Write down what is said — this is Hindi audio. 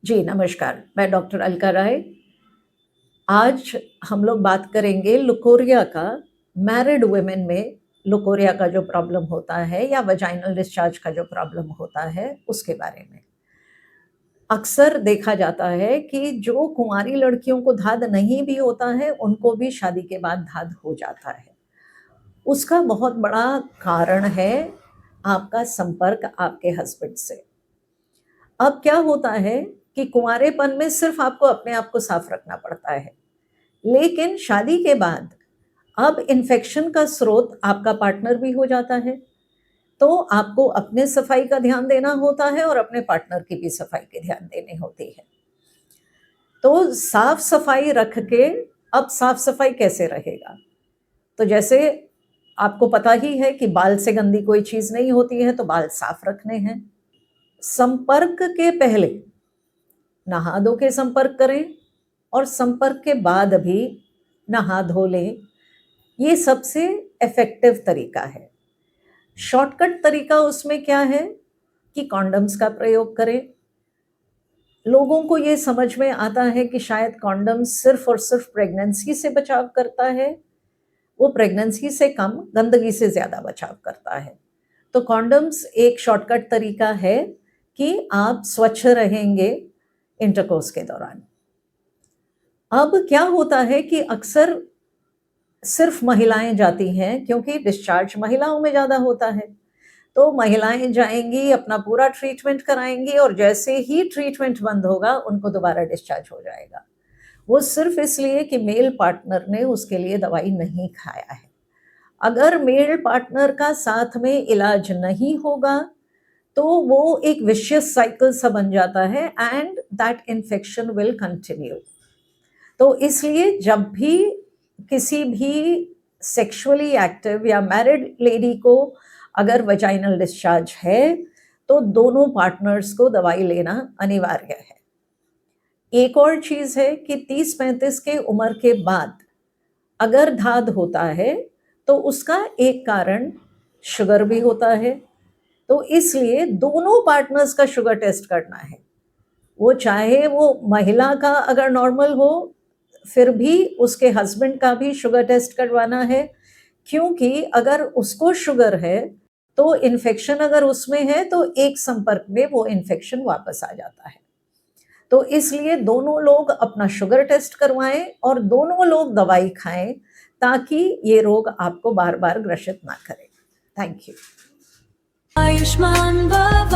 जी, नमस्कार। मैं डॉक्टर अलका राय। आज हम लोग बात करेंगे लुकोरिया का, मैरिड वुमेन में लुकोरिया का जो प्रॉब्लम होता है या वजाइनल डिस्चार्ज का जो प्रॉब्लम होता है, उसके बारे में। अक्सर देखा जाता है कि जो कुंवारी लड़कियों को धाद नहीं भी होता है, उनको भी शादी के बाद धाद हो जाता है। उसका बहुत बड़ा कारण है आपका संपर्क आपके हस्बैंड से। अब क्या होता है कि कुंवारेपन में सिर्फ आपको अपने आप को साफ रखना पड़ता है, लेकिन शादी के बाद अब इन्फेक्शन का स्रोत आपका पार्टनर भी हो जाता है, तो आपको अपने सफाई का ध्यान देना होता है और अपने पार्टनर की भी सफाई के ध्यान देनी होती है। तो साफ सफाई रख के अब साफ सफाई कैसे रहेगा? तो जैसे आपको पता ही है कि बाल से गंदी कोई चीज़ नहीं होती है, तो बाल साफ रखने हैं। संपर्क के पहले नहा धो के संपर्क करें और संपर्क के बाद भी नहा धो लें। ये सबसे इफ़ेक्टिव तरीका है। शॉर्टकट तरीका उसमें क्या है कि कॉन्डम्स का प्रयोग करें। लोगों को ये समझ में आता है कि शायद कॉन्डम सिर्फ़ और सिर्फ़ प्रेगनेंसी से बचाव करता है, वो प्रेगनेंसी से कम, गंदगी से ज़्यादा बचाव करता है। तो कॉन्डम्स एक शॉर्टकट तरीका है कि आप स्वच्छ रहेंगे इंटरकोर्स के दौरान। अब क्या होता है कि अक्सर सिर्फ महिलाएं जाती हैं क्योंकि डिस्चार्ज महिलाओं में ज़्यादा होता है, तो महिलाएं जाएंगी, अपना पूरा ट्रीटमेंट कराएंगी और जैसे ही ट्रीटमेंट बंद होगा उनको दोबारा डिस्चार्ज हो जाएगा। वो सिर्फ इसलिए कि मेल पार्टनर ने उसके लिए दवाई नहीं खाया है। अगर मेल पार्टनर का साथ में इलाज नहीं होगा तो वो एक विशियस साइकिल सा बन जाता है and that infection will continue. तो इसलिए जब भी किसी भी सेक्सुअली एक्टिव या मैरिड लेडी को अगर वजाइनल डिस्चार्ज है, तो दोनों पार्टनर्स को दवाई लेना अनिवार्य है। एक और चीज़ है कि 30-35 के उम्र के बाद अगर धाद होता है, तो उसका एक कारण शुगर भी होता है। तो इसलिए दोनों पार्टनर्स का शुगर टेस्ट करना है। वो चाहे वो महिला का अगर नॉर्मल हो, फिर भी उसके हस्बैंड का भी शुगर टेस्ट करवाना है, क्योंकि अगर उसको शुगर है, तो इन्फेक्शन अगर उसमें है, तो एक संपर्क में वो इन्फेक्शन वापस आ जाता है। तो इसलिए दोनों लोग अपना शुगर टेस्ट करवाएं और दोनों लोग दवाई खाएं, ताकि ये रोग आपको बार-बार ग्रसित ना करे। Thank you. आयुष्मान भव।